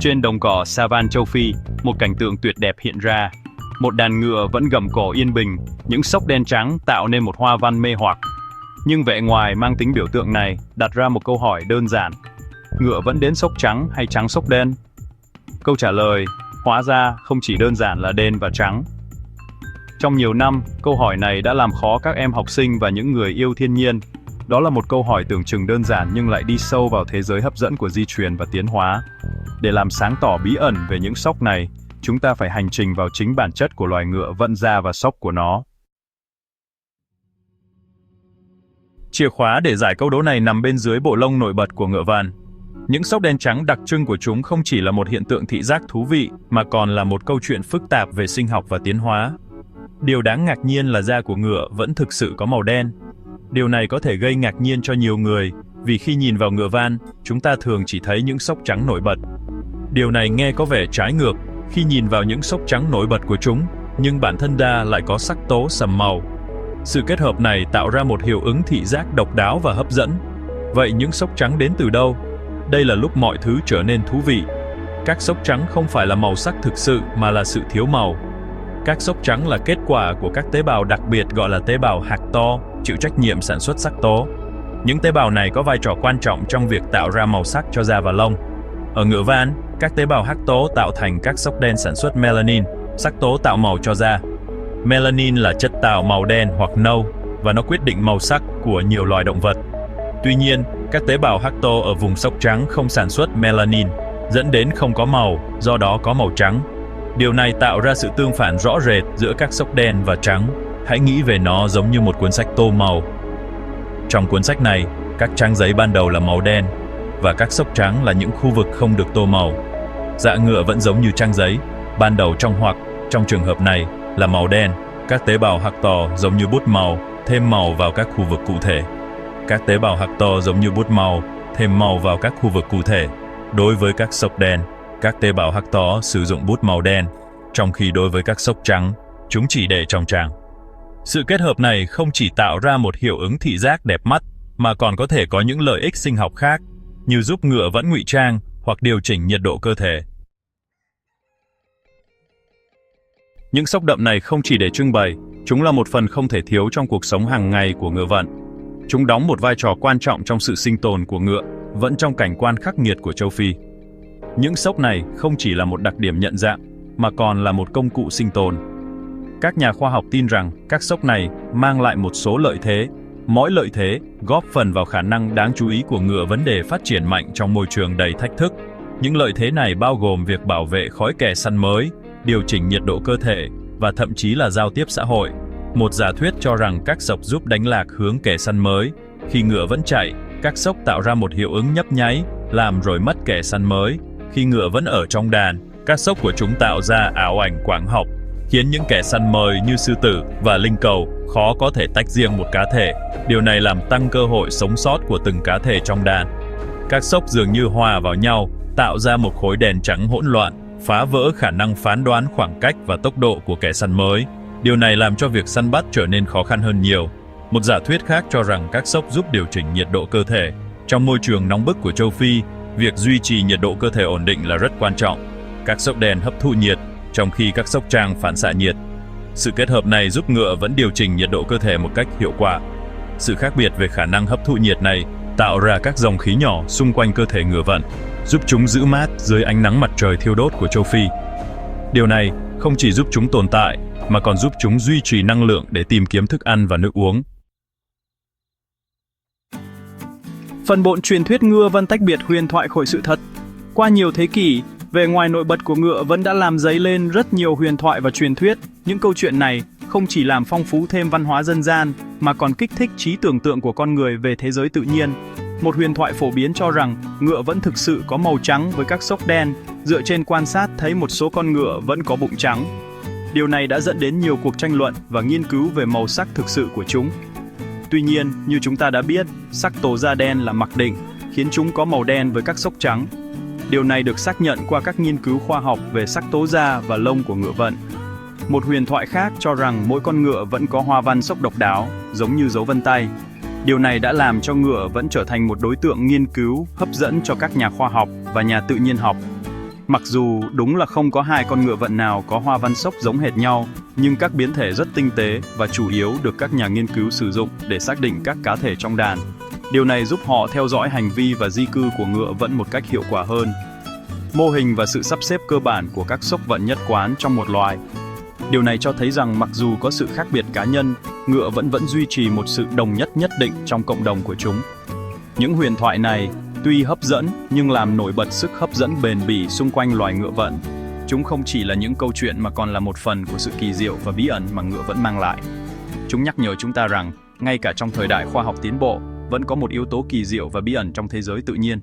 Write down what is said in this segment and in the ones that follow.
Trên đồng cỏ Savannah châu Phi, một cảnh tượng tuyệt đẹp hiện ra. Một đàn ngựa vẫn gặm cỏ yên bình, những xốc đen trắng tạo nên một hoa văn mê hoặc. Nhưng vẻ ngoài mang tính biểu tượng này đặt ra một câu hỏi đơn giản. Ngựa vẫn đến xốc trắng hay trắng xốc đen? Câu trả lời, hóa ra không chỉ đơn giản là đen và trắng. Trong nhiều năm, câu hỏi này đã làm khó các em học sinh và những người yêu thiên nhiên. Đó là một câu hỏi tưởng chừng đơn giản nhưng lại đi sâu vào thế giới hấp dẫn của di truyền và tiến hóa. Để làm sáng tỏ bí ẩn về những xốc này, chúng ta phải hành trình vào chính bản chất của loài ngựa vận da và xốc của nó. Chìa khóa để giải câu đố này nằm bên dưới bộ lông nổi bật của ngựa vằn. Những xốc đen trắng đặc trưng của chúng không chỉ là một hiện tượng thị giác thú vị, mà còn là một câu chuyện phức tạp về sinh học và tiến hóa. Điều đáng ngạc nhiên là da của ngựa vẫn thực sự có màu đen. Điều này có thể gây ngạc nhiên cho nhiều người, vì khi nhìn vào ngựa van, chúng ta thường chỉ thấy những xốc trắng nổi bật. Điều này nghe có vẻ trái ngược khi nhìn vào những xốc trắng nổi bật của chúng, nhưng bản thân da lại có sắc tố sẫm màu. Sự kết hợp này tạo ra một hiệu ứng thị giác độc đáo và hấp dẫn. Vậy những xốc trắng đến từ đâu? Đây là lúc mọi thứ trở nên thú vị. Các xốc trắng không phải là màu sắc thực sự mà là sự thiếu màu. Các xốc trắng là kết quả của các tế bào đặc biệt gọi là tế bào hạc to, chịu trách nhiệm sản xuất sắc tố. Những tế bào này có vai trò quan trọng trong việc tạo ra màu sắc cho da và lông. Ở ngựa van, các tế bào hắc tố tạo thành các xốc đen sản xuất melanin, sắc tố tạo màu cho da. Melanin là chất tạo màu đen hoặc nâu và nó quyết định màu sắc của nhiều loài động vật. Tuy nhiên, các tế bào hắc tố ở vùng xốc trắng không sản xuất melanin, dẫn đến không có màu, do đó có màu trắng. Điều này tạo ra sự tương phản rõ rệt giữa các xốc đen và trắng. Hãy nghĩ về nó giống như một cuốn sách tô màu. Trong cuốn sách này, các trang giấy ban đầu là màu đen, và các xốc trắng là những khu vực không được tô màu. Dạ ngựa vẫn giống như trang giấy, ban đầu trong trường hợp này là màu đen. Các tế bào hạc to giống như bút màu, thêm màu vào các khu vực cụ thể. Các tế bào hạc to giống như bút màu, thêm màu vào các khu vực cụ thể. Đối với các xốc đen, các tế bào hạc to sử dụng bút màu đen, trong khi đối với các xốc trắng, chúng chỉ để trong trang. Sự kết hợp này không chỉ tạo ra một hiệu ứng thị giác đẹp mắt, mà còn có thể có những lợi ích sinh học khác, như giúp ngựa vẫn ngụy trang hoặc điều chỉnh nhiệt độ cơ thể. Những xốc đậm này không chỉ để trưng bày, chúng là một phần không thể thiếu trong cuộc sống hàng ngày của ngựa vận. Chúng đóng một vai trò quan trọng trong sự sinh tồn của ngựa, vẫn trong cảnh quan khắc nghiệt của châu Phi. Những xốc này không chỉ là một đặc điểm nhận dạng, mà còn là một công cụ sinh tồn. Các nhà khoa học tin rằng các xốc này mang lại một số lợi thế. Mỗi lợi thế góp phần vào khả năng đáng chú ý của ngựa vấn đề phát triển mạnh trong môi trường đầy thách thức. Những lợi thế này bao gồm việc bảo vệ khỏi kẻ săn mới, điều chỉnh nhiệt độ cơ thể và thậm chí là giao tiếp xã hội. Một giả thuyết cho rằng các xốc giúp đánh lạc hướng kẻ săn mới. Khi ngựa vẫn chạy, các xốc tạo ra một hiệu ứng nhấp nháy, làm rối mất kẻ săn mới. Khi ngựa vẫn ở trong đàn, các xốc của chúng tạo ra ảo ảnh quang học, khiến những kẻ săn mồi như sư tử và linh cầu khó có thể tách riêng một cá thể. Điều này làm tăng cơ hội sống sót của từng cá thể trong đàn. Các xốc dường như hòa vào nhau, tạo ra một khối đèn trắng hỗn loạn, phá vỡ khả năng phán đoán khoảng cách và tốc độ của kẻ săn mới. Điều này làm cho việc săn bắt trở nên khó khăn hơn nhiều. Một giả thuyết khác cho rằng các xốc giúp điều chỉnh nhiệt độ cơ thể. Trong môi trường nóng bức của châu Phi, việc duy trì nhiệt độ cơ thể ổn định là rất quan trọng. Các xốc đen hấp thụ nhiệt, trong khi các xốc trắng phản xạ nhiệt. Sự kết hợp này giúp ngựa vẫn điều chỉnh nhiệt độ cơ thể một cách hiệu quả. Sự khác biệt về khả năng hấp thụ nhiệt này tạo ra các dòng khí nhỏ xung quanh cơ thể ngựa vận, giúp chúng giữ mát dưới ánh nắng mặt trời thiêu đốt của châu Phi. Điều này không chỉ giúp chúng tồn tại, mà còn giúp chúng duy trì năng lượng để tìm kiếm thức ăn và nước uống. Phần bộn truyền thuyết ngựa vẫn tách biệt huyền thoại khỏi sự thật. Qua nhiều thế kỷ, vẻ ngoài nổi bật của ngựa vẫn đã làm dấy lên rất nhiều huyền thoại và truyền thuyết. Những câu chuyện này không chỉ làm phong phú thêm văn hóa dân gian, mà còn kích thích trí tưởng tượng của con người về thế giới tự nhiên. Một huyền thoại phổ biến cho rằng ngựa vẫn thực sự có màu trắng với các xốc đen, dựa trên quan sát thấy một số con ngựa vẫn có bụng trắng. Điều này đã dẫn đến nhiều cuộc tranh luận và nghiên cứu về màu sắc thực sự của chúng. Tuy nhiên, như chúng ta đã biết, sắc tố da đen là mặc định, khiến chúng có màu đen với các xốc trắng. Điều này được xác nhận qua các nghiên cứu khoa học về sắc tố da và lông của ngựa vận. Một huyền thoại khác cho rằng mỗi con ngựa vẫn có hoa văn xốc độc đáo, giống như dấu vân tay. Điều này đã làm cho ngựa vẫn trở thành một đối tượng nghiên cứu hấp dẫn cho các nhà khoa học và nhà tự nhiên học. Mặc dù đúng là không có hai con ngựa vận nào có hoa văn sốc giống hệt nhau, nhưng các biến thể rất tinh tế và chủ yếu được các nhà nghiên cứu sử dụng để xác định các cá thể trong đàn. Điều này giúp họ theo dõi hành vi và di cư của ngựa vận một cách hiệu quả hơn. Mô hình và sự sắp xếp cơ bản của các sốc vận nhất quán trong một loài. Điều này cho thấy rằng mặc dù có sự khác biệt cá nhân, ngựa vẫn duy trì một sự đồng nhất nhất định trong cộng đồng của chúng. Những huyền thoại này tuy hấp dẫn nhưng làm nổi bật sức hấp dẫn bền bỉ xung quanh loài ngựa vận. Chúng không chỉ là những câu chuyện mà còn là một phần của sự kỳ diệu và bí ẩn mà ngựa vẫn mang lại. Chúng nhắc nhở chúng ta rằng, ngay cả trong thời đại khoa học tiến bộ, vẫn có một yếu tố kỳ diệu và bí ẩn trong thế giới tự nhiên.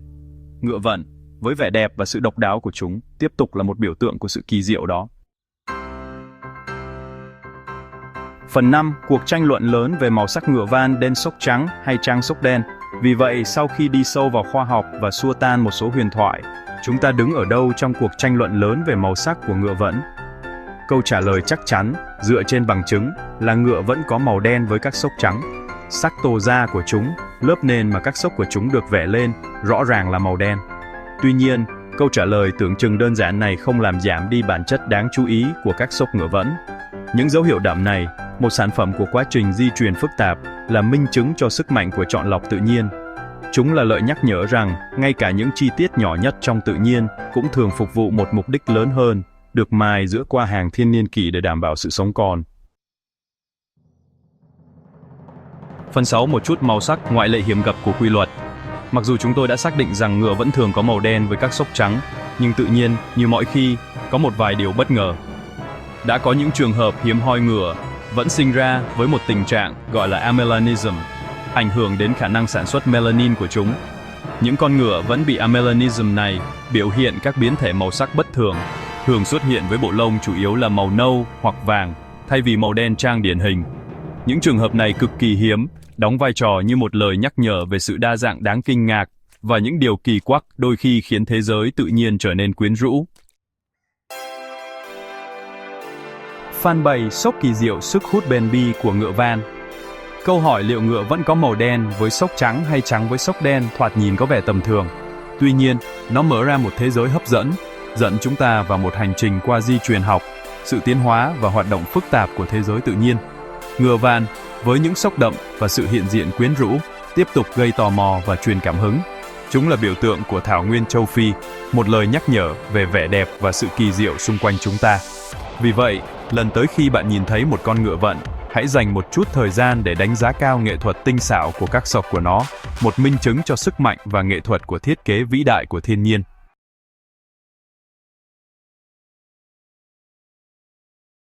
Ngựa vận, với vẻ đẹp và sự độc đáo của chúng, tiếp tục là một biểu tượng của sự kỳ diệu đó. Phần 5. Cuộc tranh luận lớn về màu sắc ngựa van đen sốc trắng hay trang sốc đen. Vì vậy, sau khi đi sâu vào khoa học và xua tan một số huyền thoại, chúng ta đứng ở đâu trong cuộc tranh luận lớn về màu sắc của ngựa vẫn? Câu trả lời chắc chắn, dựa trên bằng chứng, là ngựa vẫn có màu đen với các sốc trắng. Sắc tố da của chúng, lớp nền mà các sốc của chúng được vẽ lên, rõ ràng là màu đen. Tuy nhiên, câu trả lời tưởng chừng đơn giản này không làm giảm đi bản chất đáng chú ý của các sốc ngựa vẫn. Những dấu hiệu đậm này, một sản phẩm của quá trình di truyền phức tạp, là minh chứng cho sức mạnh của chọn lọc tự nhiên. Chúng là lời nhắc nhở rằng, ngay cả những chi tiết nhỏ nhất trong tự nhiên cũng thường phục vụ một mục đích lớn hơn, được mài giữa qua hàng thiên niên kỷ để đảm bảo sự sống còn. Phần 6. Một chút màu sắc ngoại lệ hiếm gặp của quy luật. Mặc dù chúng tôi đã xác định rằng ngựa vẫn thường có màu đen với các sốc trắng, nhưng tự nhiên, như mọi khi, có một vài điều bất ngờ. Đã có những trường hợp hiếm hoi ngựa vẫn sinh ra với một tình trạng gọi là amelanism, ảnh hưởng đến khả năng sản xuất melanin của chúng. Những con ngựa vẫn bị amelanism này biểu hiện các biến thể màu sắc bất thường, thường xuất hiện với bộ lông chủ yếu là màu nâu hoặc vàng, thay vì màu đen trang điển hình. Những trường hợp này cực kỳ hiếm, đóng vai trò như một lời nhắc nhở về sự đa dạng đáng kinh ngạc và những điều kỳ quặc đôi khi khiến thế giới tự nhiên trở nên quyến rũ. Phàn bày sốc kỳ diệu sức hút bền bỉ của ngựa van. Câu hỏi liệu ngựa vẫn có màu đen với sốc trắng hay trắng với sốc đen thoạt nhìn có vẻ tầm thường. Tuy nhiên, nó mở ra một thế giới hấp dẫn, dẫn chúng ta vào một hành trình qua di truyền học, sự tiến hóa và hoạt động phức tạp của thế giới tự nhiên. Ngựa van, với những sốc đậm và sự hiện diện quyến rũ, tiếp tục gây tò mò và truyền cảm hứng. Chúng là biểu tượng của thảo nguyên châu Phi, một lời nhắc nhở về vẻ đẹp và sự kỳ diệu xung quanh chúng ta. Vì vậy, lần tới khi bạn nhìn thấy một con ngựa vận, hãy dành một chút thời gian để đánh giá cao nghệ thuật tinh xảo của các sọc của nó, một minh chứng cho sức mạnh và nghệ thuật của thiết kế vĩ đại của thiên nhiên.